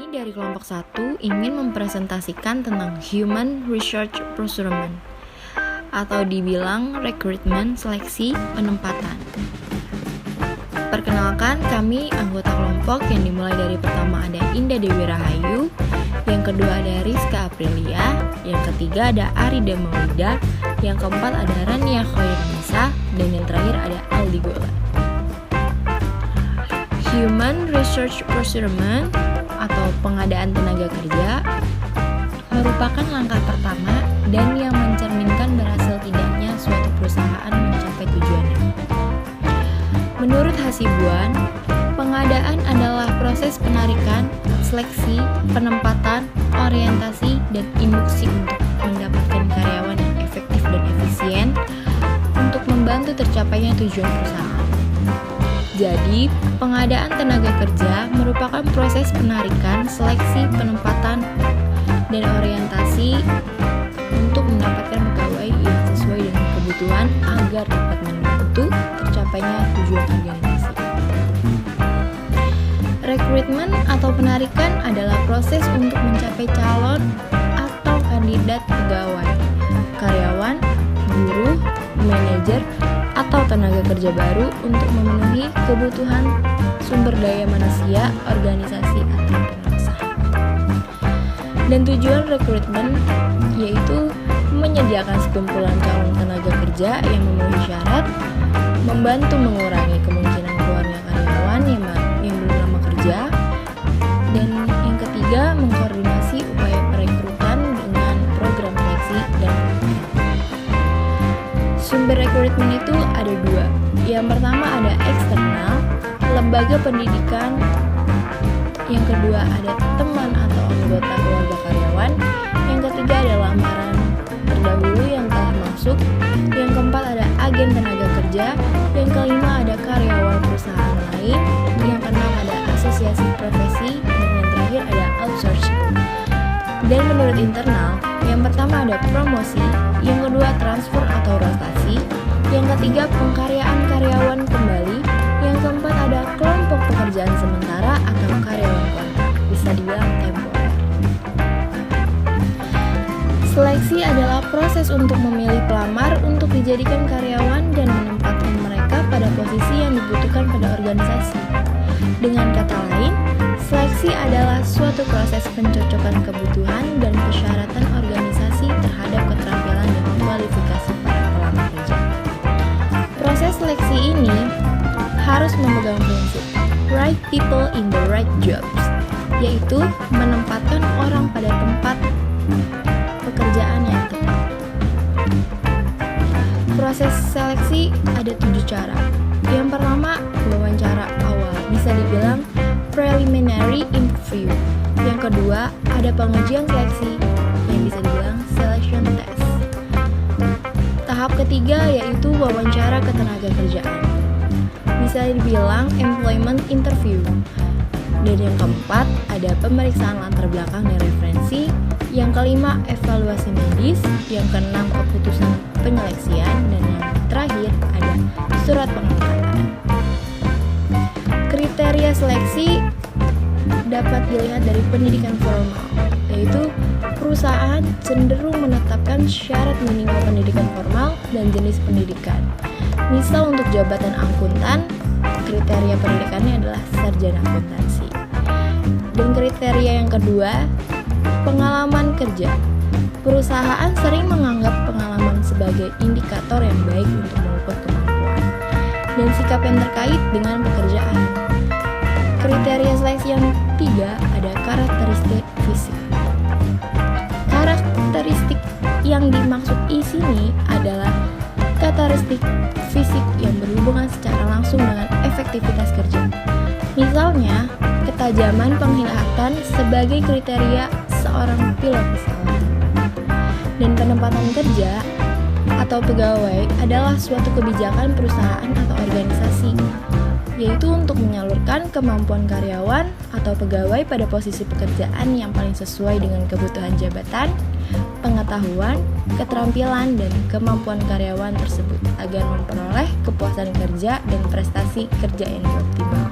Kami dari kelompok 1 ingin mempresentasikan tentang Human Research Procurement atau dibilang rekrutmen, seleksi, penempatan. Perkenalkan, kami anggota kelompok yang dimulai dari pertama ada Indah Dewi Rahayu, yang kedua ada Rizka Aprilia, yang ketiga ada Arida Maulida, yang keempat ada Rania Khairunisa, dan yang terakhir ada Aldi Gola. Human Research Procurement atau pengadaan tenaga kerja merupakan langkah pertama dan yang mencerminkan berhasil tidaknya suatu perusahaan mencapai tujuannya. Menurut Hasibuan, pengadaan adalah proses penarikan, seleksi, penempatan, orientasi, dan induksi untuk mendapatkan karyawan yang efektif dan efisien untuk membantu tercapainya tujuan perusahaan. Jadi, pengadaan tenaga kerja merupakan proses penarikan, seleksi, penempatan, dan orientasi untuk mendapatkan pegawai yang sesuai dengan kebutuhan agar dapat membantu tercapainya tujuan organisasi. Rekrutmen atau penarikan adalah proses untuk mencapai calon atau kandidat pegawai, karyawan, buruh, manajer, atau tenaga kerja baru untuk memenuhi kebutuhan sumber daya manusia, organisasi, atau pengusaha. Dan tujuan rekrutmen yaitu menyediakan sekumpulan calon tenaga kerja yang memenuhi syarat, membantu mengurangi kemungkinan keluarnya karyawan yang belum lama kerja, dan yang ketiga mengkoordinasi upaya perekrutan dengan program seleksi dan sumber rekrutmen itu ada dua. Yang pertama ada eksternal, lembaga pendidikan. Yang kedua ada teman atau anggota keluarga karyawan. Yang ketiga ada lamaran terdahulu yang telah masuk. Yang keempat ada agen tenaga kerja. Yang kelima ada karyawan perusahaan lain. Yang keenam ada asosiasi profesi. Dan yang terakhir ada outsourcing. Dan menurut internal, yang pertama ada promosi, yang kedua transfer atau rotasi, yang ketiga pengkaryaan karyawan kembali, yang keempat ada kelompok pekerjaan sementara atau karyawan kontrak, bisa dibilang temporer. Seleksi adalah proses untuk memilih pelamar untuk dijadikan karyawan dan menempatkan mereka pada posisi yang dibutuhkan pada organisasi. Dengan kata lain, seleksi adalah suatu proses pencocokan kebutuhan dan persyaratan organisasi terhadap keterampilan dan kualifikasi para pelamar kerja. Proses seleksi ini harus memegang prinsip right people in the right jobs, yaitu menempatkan orang pada tempat pekerjaan yang tepat. Proses seleksi ada 7 cara. Yang pertama, wawancara awal, bisa dibilang preliminary interview. Yang kedua, ada pengujian seleksi yang bisa dibilang selection test. Tahap ketiga yaitu wawancara ketenaga kerjaan, bisa dibilang employment interview. Dan yang keempat, ada pemeriksaan latar belakang dan referensi. Yang kelima, evaluasi medis. Yang keenam, keputusan penyeleksian. Dan yang terakhir, ada surat pengangkatan. Kriteria seleksi dapat dilihat dari pendidikan formal, yaitu perusahaan cenderung menetapkan syarat minimal pendidikan formal dan jenis pendidikan. Misal untuk jabatan akuntan, kriteria pendidikannya adalah sarjana akuntansi. Dan kriteria yang kedua, pengalaman kerja. Perusahaan sering menganggap pengalaman sebagai indikator yang baik untuk mengukur kemampuan dan sikap yang terkait dengan pekerjaan. Kriteria seleksi yang ketiga ada karakteristik fisik. Karakteristik yang dimaksud di sini adalah karakteristik fisik yang berhubungan secara langsung dengan efektivitas kerja. Misalnya, ketajaman penglihatan sebagai kriteria seorang pilot pesawat. Dan penempatan kerja atau pegawai adalah suatu kebijakan perusahaan atau organisasi, yaitu untuk menyalurkan kemampuan karyawan atau pegawai pada posisi pekerjaan yang paling sesuai dengan kebutuhan jabatan, pengetahuan, keterampilan, dan kemampuan karyawan tersebut agar memperoleh kepuasan kerja dan prestasi kerja yang optimal.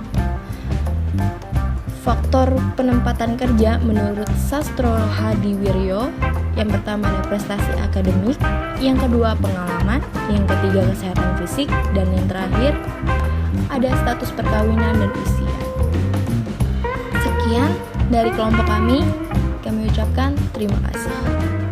faktor penempatan kerja menurut Sastro Hadiwiryo, yang pertama ada prestasi akademik, yang kedua pengalaman, yang ketiga kesehatan fisik, dan yang terakhir ada status perkawinan dan usia. Sekian dari kelompok kami ucapkan terima kasih.